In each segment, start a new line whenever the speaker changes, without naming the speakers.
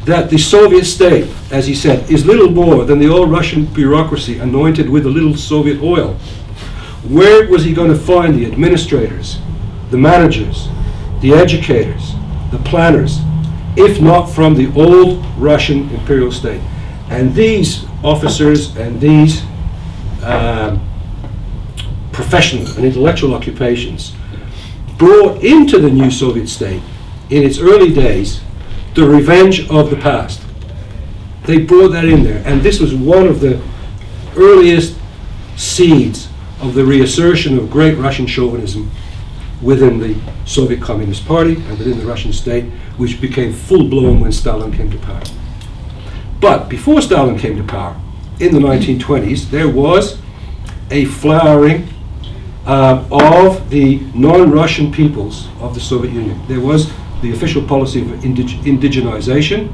that the Soviet state, as he said, is little more than the old Russian bureaucracy anointed with a little Soviet oil. Where was he going to find the administrators, the managers, the educators, the planners, if not from the old Russian imperial state? And these officers and these professional and intellectual occupations brought into the new Soviet state, in its early days, the revenge of the past. They brought that in there, and this was one of the earliest seeds of the reassertion of great Russian chauvinism within the Soviet Communist Party and within the Russian state, which became full-blown when Stalin came to power. But before Stalin came to power, in the 1920s, there was a flowering of the non-Russian peoples of the Soviet Union. There was the official policy of indigenization,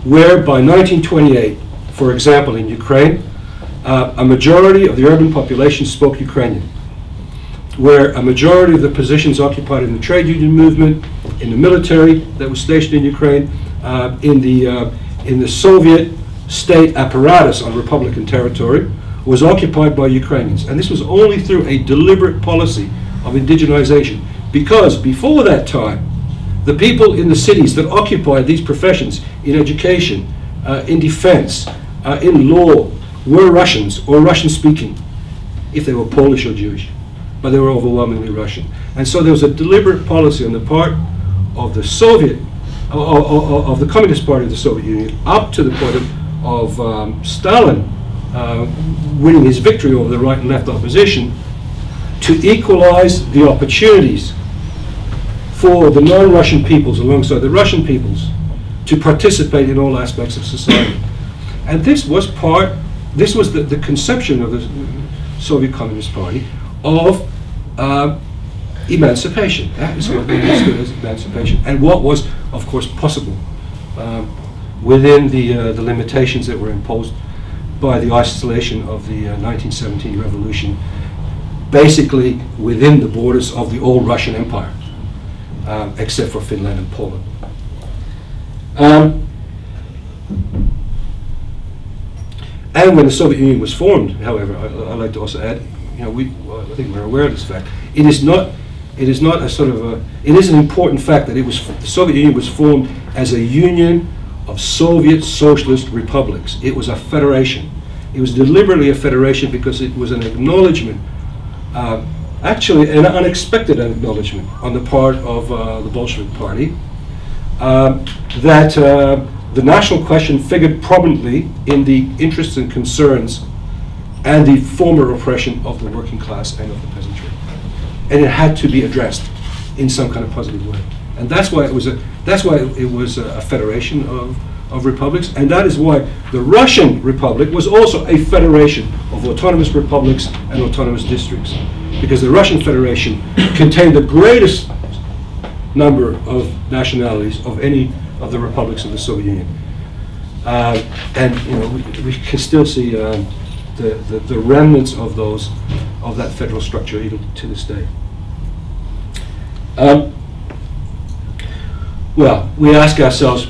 where by 1928, for example, in Ukraine, a majority of the urban population spoke Ukrainian, where a majority of the positions occupied in the trade union movement, in the military that was stationed in Ukraine, in the Soviet state apparatus on Republican territory, was occupied by Ukrainians. And this was only through a deliberate policy of indigenization, because before that time, the people in the cities that occupied these professions in education, in defense, in law, were Russians or Russian-speaking, if they were Polish or Jewish, but they were overwhelmingly Russian. And so there was a deliberate policy on the part of the Soviet, of the Communist Party of the Soviet Union, up to the point of Stalin winning his victory over the right and left opposition, to equalize the opportunities for the non-Russian peoples alongside the Russian peoples to participate in all aspects of society. And this was the conception of the Soviet Communist Party of emancipation. That is what we understood as emancipation, and what was, of course, possible within the limitations that were imposed by the isolation of the 1917 revolution, basically within the borders of the old Russian Empire, except for Finland and Poland. And when the Soviet Union was formed, however, I'd like to also add, I think we're aware of this fact. It is not a sort of a. It is an important fact that the Soviet Union was formed as a union of Soviet socialist republics. It was a federation. It was deliberately a federation because it was an acknowledgement, actually an unexpected acknowledgement on the part of the Bolshevik Party, that the national question figured prominently in the interests and concerns and the former oppression of the working class and of the peasantry. And it had to be addressed in some kind of positive way. And that's why it was a federation of republics, and that is why the Russian Republic was also a federation of autonomous republics and autonomous districts, because the Russian Federation contained the greatest number of nationalities of any of the republics of the Soviet Union. And we can still see the remnants of that federal structure even to this day. Well, we ask ourselves,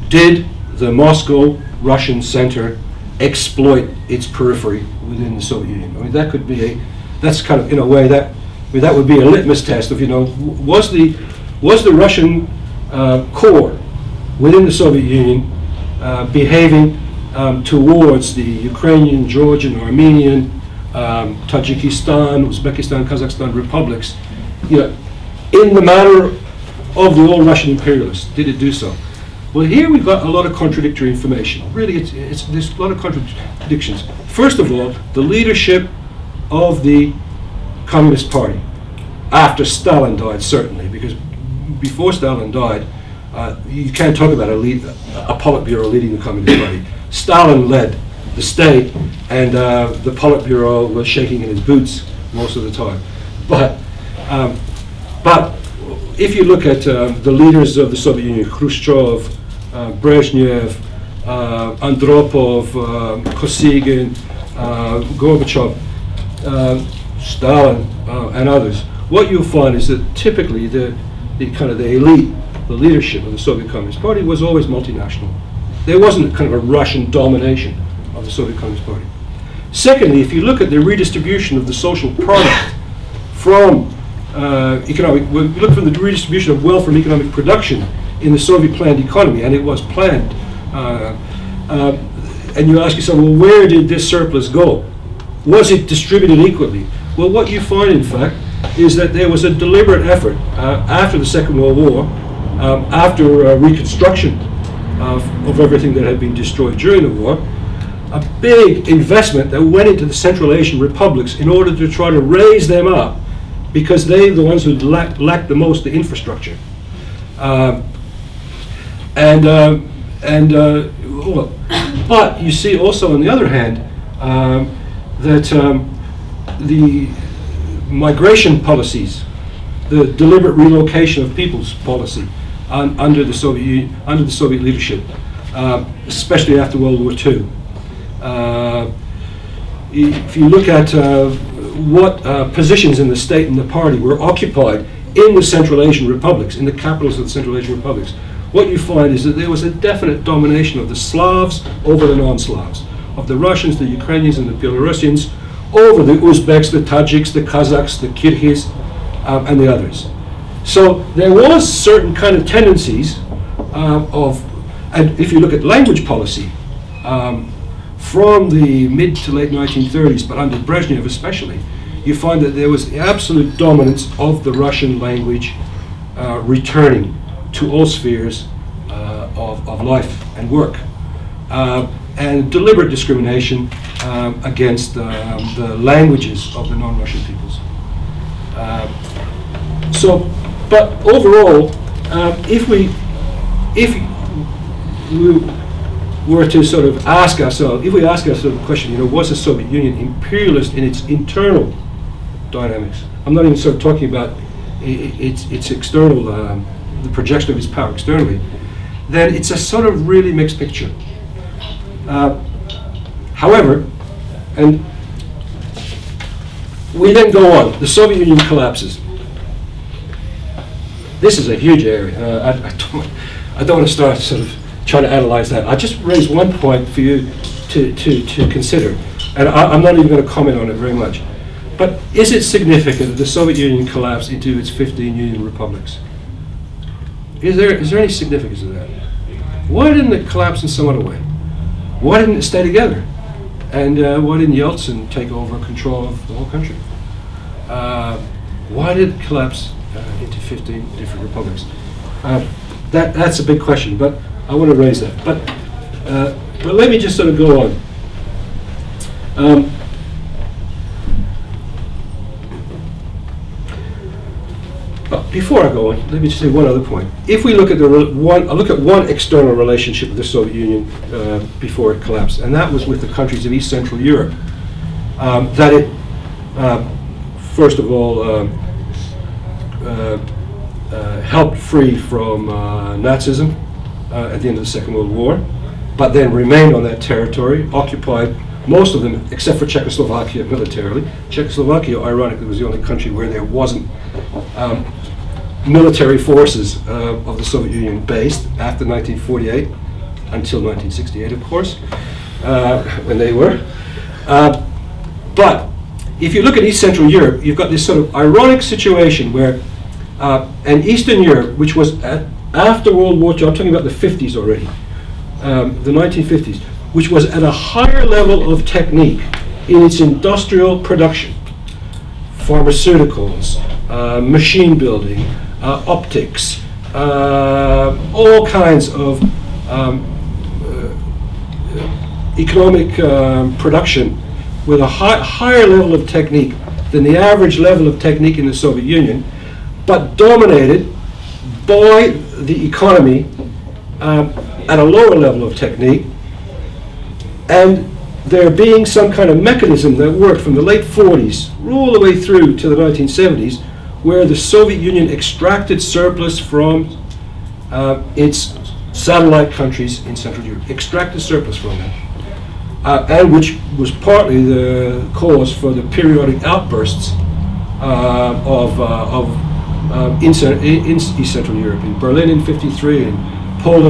did the Moscow Russian center exploit its periphery within the Soviet Union? I mean, that could be that's kind of, in a way, that would be a litmus test of, was the Russian core within the Soviet Union behaving towards the Ukrainian, Georgian, Armenian, Tajikistan, Uzbekistan, Kazakhstan republics, in the manner of the old Russian imperialists? Did it do so? Well, here we've got a lot of contradictory information. Really, there's a lot of contradictions. First of all, the leadership of the Communist Party, after Stalin died, certainly, because before Stalin died, you can't talk about a Politburo leading the Communist Party. Stalin led the state, and the Politburo was shaking in his boots most of the time. But if you look at the leaders of the Soviet Union, Khrushchev, Brezhnev, Andropov, Kosygin, Gorbachev, Stalin, and others, what you'll find is that typically the elite the leadership of the Soviet Communist Party was always multinational. There wasn't kind of a Russian domination of the Soviet Communist Party. Secondly, if you look at the redistribution of the social product from we look from the redistribution of wealth from economic production in the Soviet planned economy, and it was planned, and you ask yourself, well, where did this surplus go? Was it distributed equally? Well, what you find, in fact, is that there was a deliberate effort after the Second World War, after reconstruction of everything that had been destroyed during the war, a big investment that went into the Central Asian republics in order to try to raise them up, because they were the ones who lacked the most the infrastructure. But you see also, on the other hand, that the migration policies, the deliberate relocation of people's policy under the Soviet leadership, especially after World War II. If you look at what positions in the state and the party were occupied in the Central Asian republics, in the capitals of the Central Asian republics, what you find is that there was a definite domination of the Slavs over the non-Slavs, of the Russians, the Ukrainians, and the Belarusians over the Uzbeks, the Tajiks, the Kazakhs, the Kyrgyz, and the others. So there was certain kind of tendencies and if you look at language policy, from the mid to late 1930s, but under Brezhnev especially, you find that there was absolute dominance of the Russian language returning to all spheres of life and work, and deliberate discrimination against the languages of the non-Russian peoples. But overall, if we were to sort of ask ourselves, if we ask ourselves the question, was the Soviet Union imperialist in its internal dynamics? I'm not even sort of talking about its external, the projection of its power externally. Then it's a sort of really mixed picture. However, and we then go on. The Soviet Union collapses. This is a huge area. I don't want to start sort of trying to analyze that. I just raise one point for you to consider, and I'm not even going to comment on it very much. But is it significant that the Soviet Union collapsed into its 15 union republics? Is there any significance to that? Why didn't it collapse in some other way? Why didn't it stay together? And why didn't Yeltsin take over control of the whole country? Why did it collapse into 15 different republics? That's a big question, but I want to raise that. But let me just sort of go on. But before I go on, let me just say one other point. If we look at one external relationship with the Soviet Union before it collapsed, and that was with the countries of East Central Europe, that it first of all helped free from Nazism at the end of the Second World War, but then remained on that territory, occupied most of them, except for Czechoslovakia militarily. Czechoslovakia, ironically, was the only country where there wasn't military forces of the Soviet Union based after 1948, until 1968, of course, when they were. But if you look at East Central Europe, you've got this sort of ironic situation where, and Eastern Europe, which was after World War II, I'm talking about the 50s already, the 1950s, which was at a higher level of technique in its industrial production, pharmaceuticals, machine building, optics, all kinds of economic production with a higher level of technique than the average level of technique in the Soviet Union, but dominated by the economy at a lower level of technique, and there being some kind of mechanism that worked from the late 40s all the way through to the 1970s, where the Soviet Union extracted surplus from its satellite countries in Central Europe, extracted surplus from them, and which was partly the cause for the periodic outbursts of in East Central Europe, in Berlin in '53, in Poland